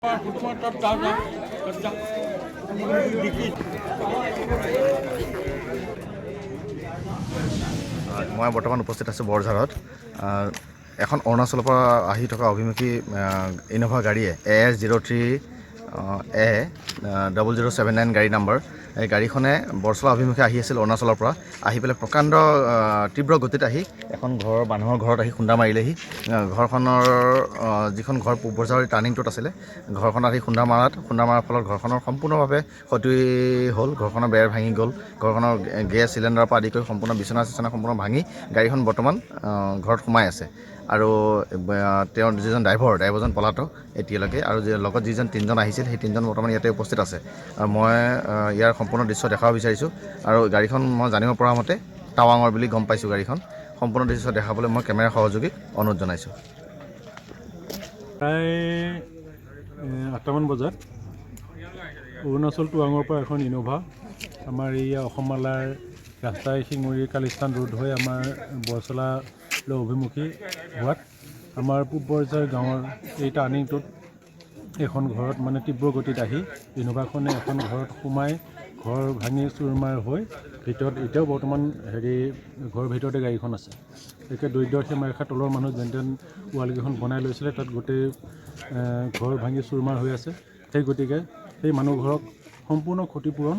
মই বৰ্তমান উপস্থিত আছোঁ বৰঝাৰত। এখন অৰুণাচলৰ পৰা আহি থকা অভিমুখী ইন'ভা গাড়ীয়ে AS03A0079 গাড়ী নাম্বাৰ। এই গাড়ীখনে বৰচলা অভিমুখে আহি আছিল অৰুণাচলৰ পৰা। আহি পেলাই প্ৰকাণ্ড তীব্ৰ গতিত আহি এখন মানুহৰ ঘৰত আহি খুন্দা মাৰিলেহি। ঘৰখনৰ যিখন ঘৰ পূব বৰঝাৰ টাৰ্ণিংটোত আছিলে, ঘৰখনত আহি খুন্দা মৰাৰ ফলত ঘৰখনৰ সম্পূৰ্ণভাৱে ক্ষতি হ'ল। ঘৰখনৰ বেৰ ভাঙি গ'ল। ঘৰখনৰ গেছ চিলিণ্ডাৰৰ পৰা আদি কৰি সম্পূৰ্ণ বিচনা সম্পূৰ্ণ ভাঙি গাড়ীখন বৰ্তমান ঘৰত সোমাই আছে। আৰু তেওঁৰ যিজন ড্ৰাইভাৰজন পলাতক এতিয়ালৈকে, আৰু লগত তিনিজন আহিছিল, সেই তিনিজন বৰ্তমান ইয়াতে উপস্থিত আছে। মই ইয়াৰ সম্পূৰ্ণ দৃশ্য দেখাব বিচাৰিছোঁ। আৰু গাড়ীখন মই জানিব পৰা মতে টাৱাঙৰ বুলি গম পাইছোঁ। গাড়ীখন সম্পূৰ্ণ দৃশ্য দেখাবলৈ মই কেমেৰা সহযোগীক অনুৰোধ জনাইছোঁ। প্ৰায় 8টামান বজাত অৰুণাচল টাৱাঙৰ পৰা এখন ইন'ভা আমাৰ এইয়া অসমমালাৰ ৰাস্তাই শিঙুৰি কালিস্থান ৰোড হৈ আমাৰ বৰচলালৈ অভিমুখী হোৱাত আমাৰ পূব বৰঝাৰ গাঁৱৰ এই টাৰ্ণিংটোত এখন ঘৰত মানে তীব্ৰ গতিত আহি ইন'ভাখনে এখন ঘৰত সোমাই ঘৰ ভাঙি চুৰমাৰ হৈ ভিতৰত এতিয়াও বৰ্তমান ঘৰৰ ভিতৰতে গাড়ীখন আছে। একে দৰিদ্ৰ সীমাৰেখাৰ তলৰ মানুহ যেন ৱালকেইখন বনাই লৈছিলে, তাত গোটেই ঘৰ ভাঙি চুৰমাৰ হৈ আছে। সেই গতিকে সেই মানুহ ঘৰক সম্পূৰ্ণ ক্ষতিপূৰণ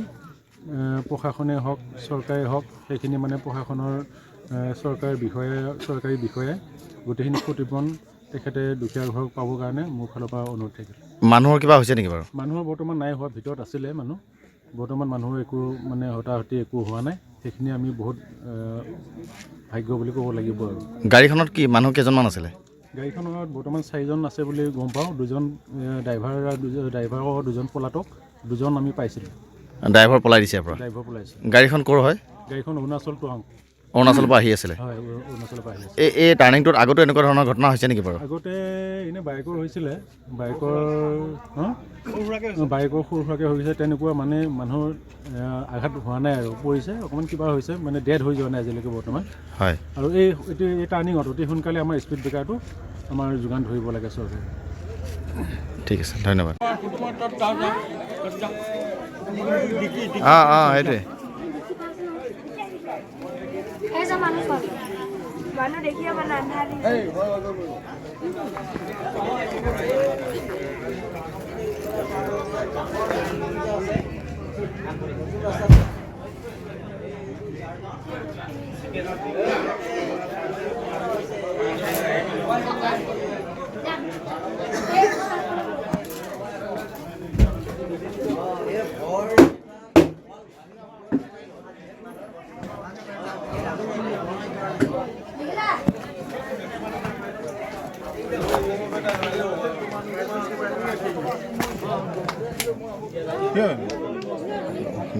প্ৰশাসনে হওক, চৰকাৰে হওক, সেইখিনি মানে প্ৰশাসনৰ চৰকাৰী বিষয়াই গোটেইখিনি ক্ষতিপূৰণ তেখেতে দুখীয়া ঘৰক পাবৰ কাৰণে মোৰ ফালৰ পৰা অনুৰোধ থাকিল। মানুহৰ কিবা হৈছে নেকি বাৰু? মানুহৰ বৰ্তমান নাই হোৱা, ভিতৰত আছিলে মানুহ। বৰ্তমান মানুহৰ একো মানে হতাহতি একো হোৱা নাই। সেইখিনি আমি বহুত ভাগ্য বুলি ক'ব লাগিব। আৰু গাড়ীখনত কি মানুহ কেইজনমান আছিলে? গাড়ীখনত বৰ্তমান 4জন আছে বুলি গম পাওঁ। 2জন ড্ৰাইভাৰ 2জন পলাতক, 2জন আমি পাইছিলোঁ। ড্ৰাইভাৰ পলাই দিছে আপোনাৰ? ড্ৰাইভাৰ পলাইছে। গাড়ীখন ক'ৰ হয়? গাড়ীখন অৰুণাচলৰ পৰা আহি আছিলে? হয়, অৰুণাচলৰ পৰা আহি আছে। এই টাৰ্ণিংটোত আগতে এনেকুৱা ধৰণৰ ঘটনা হৈছে নেকি বাৰু? আগতে এনেই বাইকৰ হৈছিলে, বাইকৰ সৰু সুৰাকৈ হৈছে। তেনেকুৱা মানে মানুহৰ আঘাত হোৱা নাই আৰু পৰিছে অকণমান কিবা হৈছে, মানে ডেড হৈ যোৱা নাই আজিলৈকে বৰ্তমান। হয়। আৰু এই টাৰ্ণিঙত অতি সোনকালে আমাৰ স্পীড ব্ৰেকাৰটো আমাৰ যোগান ধৰিব লাগে চৰকাৰে। ঠিক আছে, ধন্যবাদ। সেইটোৱে মানুহ দেখিয়ে মানে আন্ধাৰি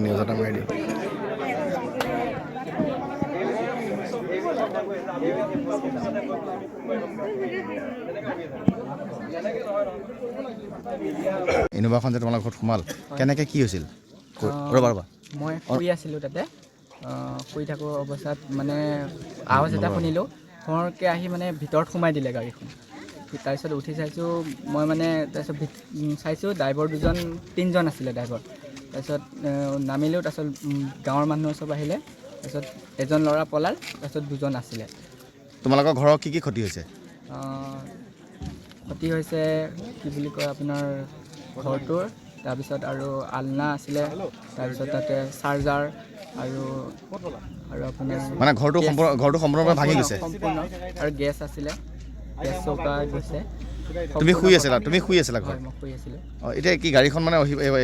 নিউজ এটা মাৰি দিম। ইন'ভাখন যে তোমালোকৰ ঘৰত সোমাল, কেনেকৈ কি হৈছিল? ৰ'বা মই শুই আছিলোঁ তাতে। শুই থাকোঁ অৱস্থাত মানে আৱাজ এটা শুনিলোঁ। খৰকৈ আহি মানে ভিতৰত সোমাই দিলে গাড়ীখন। তাৰপিছত উঠি চাইছোঁ মই মানে, তাৰপিছত চাইছোঁ ড্ৰাইভাৰ 3জন আছিলে ড্ৰাইভাৰ। তাৰপিছত নামিলোঁ। তাৰপিছত গাঁৱৰ মানুহ চব আহিলে। তাৰপিছত এজন ল'ৰা পলাল, তাৰপিছত 2জন আছিলে। তোমালোকৰ ঘৰৰ কি ক্ষতি হৈছে? ক্ষতি হৈছে কি বুলি কয়, আপোনাৰ ঘৰটোৰ, তাৰপিছত আৰু আলনা আছিলে, তাৰপিছত তাতে চাৰ্জাৰ আৰু আপোনাৰ মানে ঘৰটো সম্পূৰ্ণভাৱে ভাঙি গৈছে? সম্পূৰ্ণ। আৰু গেছ আছিলে, গেছ চৌকা গৈছে। তুমি শুই আছিলা ঘৰত? মই শুই আছিলোঁ। এতিয়া কি গাড়ীখন মানে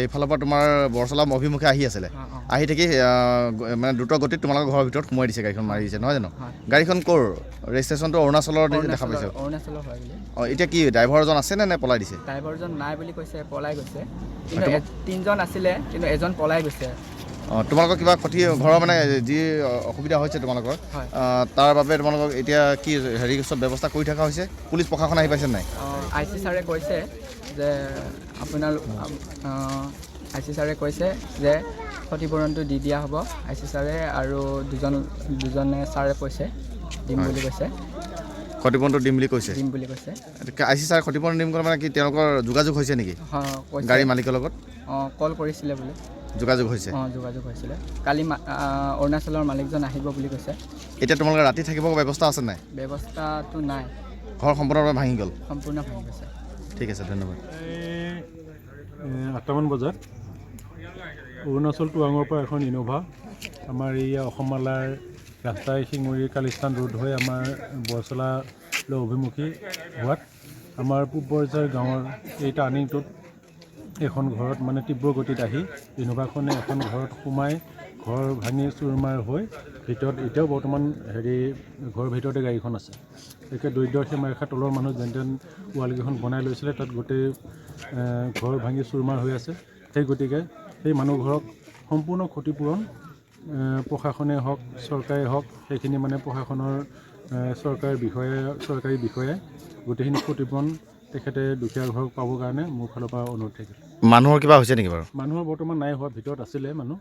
এইফালৰ পৰা তোমাৰ বৰচলা অভিমুখে আহি আছিলে, আহি থাকি মানে দ্ৰুত গতিত তোমালোকৰ ঘৰৰ ভিতৰত সোমাই দিছে, গাড়ীখন মাৰি দিছে, নহয় জানো? গাড়ীখন ক'ৰ? ৰেজিষ্ট্ৰেশ্যনটো অৰুণাচলৰ দেখা পাইছোঁ। অৰুণাচলৰ হয় বুলি। এতিয়া কি ড্ৰাইভাৰজন আছে নে পলাই দিছে? ড্ৰাইভাৰজন নাই বুলি কৈছে, পলাই গৈছে। কিন্তু 3জন আছিলে, কিন্তু এজন পলাই গৈছে। তোমালোকৰ কিবা ক্ষতি ঘৰৰ মানে যি অসুবিধা হৈছে তোমালোকৰ, তাৰ বাবে তোমালোকক এতিয়া কি চব ব্যৱস্থা কৰি থকা হৈছে? পুলিচ প্ৰশাসন আহি পাইছে নাই? IC ছাৰে কৈছে যে যে ক্ষতিপূৰণটো দি দিয়া হ'ব। IC ছাৰে আৰু দুজনে ছাৰে কৈছে দিম বুলি কৈছে। ক্ষতিপূৰণটো দিম বুলি কৈছে দিম বুলি কৈছে। IC ছাৰে ক্ষতিপূৰণ দিম ক'লে মানে কি তেওঁলোকৰ যোগাযোগ হৈছে নেকি কৈছে গাড়ী মালিকৰ লগত? কল কৰিছিলে বোলে। যোগাযোগ হৈছে? যোগাযোগ হৈছিলে। কালি অৰুণাচলৰ মালিকজন আহিব বুলি কৈছে। এতিয়া তোমালোকে ৰাতি থাকিব ব্যৱস্থা আছে নাই? ব্যৱস্থাটো নাই। ঘৰ সম্পূৰ্ণভাৱে ভাঙি গ'ল? সম্পূৰ্ণ ভাঙি গৈছে। ঠিক আছে, ধন্যবাদ। 8টামান বজাত অৰুণাচল টাৱাঙৰ পৰা এখন ইন'ভা আমাৰ এই অসমমালাৰ ৰাস্তাই শিঙুৰি কালিস্থান ৰোড হৈ আমাৰ বৰচলালৈ অভিমুখী হোৱাত আমাৰ পূব বৰঝাৰ গাঁৱৰ এই টাৰ্ণিংটোত এখন ঘৰত মানে তীব্ৰ গতিত আহি ইন'ভাখনে এখন ঘৰত সোমাই ঘৰ ভাঙি চুৰমাৰ হৈ ভিতৰত এতিয়াও বৰ্তমান ঘৰৰ ভিতৰতে গাড়ীখন আছে। একে দৰিদ্ৰ সীমাৰেখাৰ তলৰ মানুহ যেন তেন ৱালকেইখন বনাই লৈছিলে, তাত গোটেই ঘৰ ভাঙি চুৰমাৰ হৈ আছে। সেই গতিকে সেই মানুহ ঘৰক সম্পূৰ্ণ ক্ষতিপূৰণ প্ৰশাসনে হওক চৰকাৰে হওক সেইখিনি মানে প্ৰশাসনৰ চৰকাৰী বিষয়াই গোটেইখিনি ক্ষতিপূৰণ তেখেতে দুখীয়া ঘৰক পাবৰ কাৰণে মোৰ ফালৰ পৰা অনুৰোধ থাকিল। মানুহৰ কিবা হৈছে নেকি বাৰু? মানুহৰ বৰ্তমান নাই হোৱা, ভিতৰত আছিলে মানুহ।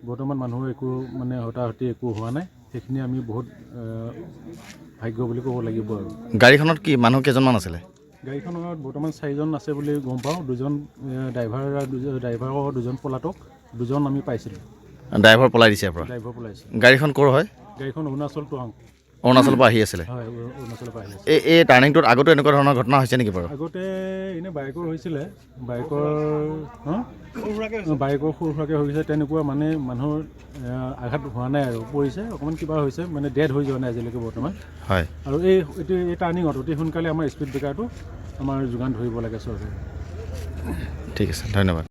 বৰ্তমান মানুহৰ একো মানে হতাহতি একো হোৱা নাই। সেইখিনি আমি বহুত ভাগ্য বুলি ক'ব লাগিব আৰু। গাড়ীখনত কি মানুহ কেইজনমান আছিলে? গাড়ীখনত বৰ্তমান 4জন আছে বুলি গম পাওঁ। 2জন ড্ৰাইভাৰ 2জন পলাতক, 2জন আমি পাইছিলোঁ। ড্ৰাইভাৰ পলাই দিছে পৰা? ড্ৰাইভাৰ পলাইছে। গাড়ীখন ক'ৰ হয়? গাড়ীখন অৰুণাচল টাৱাং। অৰুণাচলৰ পৰা আহি আছিলে? হয়, অৰুণাচলৰ পৰা আহি আছে। এই টাৰ্ণিংটোত আগতে এনেকুৱা ধৰণৰ ঘটনা হৈছে নেকি বাৰু? আগতে এনেই বাইকৰ হৈছিলে, বাইকৰ সৰু সুৰাকৈ হৈছে। তেনেকুৱা মানে মানুহৰ আঘাত হোৱা নাই আৰু, পৰিছে অকণমান কিবা হৈছে, মানে ডেড হৈ যোৱা নাই আজিলৈকে বৰ্তমান। হয়। আৰু এই টাৰ্ণিঙত অতি সোনকালে আমাৰ স্পীড ব্ৰেকাৰটো আমাৰ যোগান ধৰিব লাগে চৰকাৰে। ঠিক আছে, ধন্যবাদ।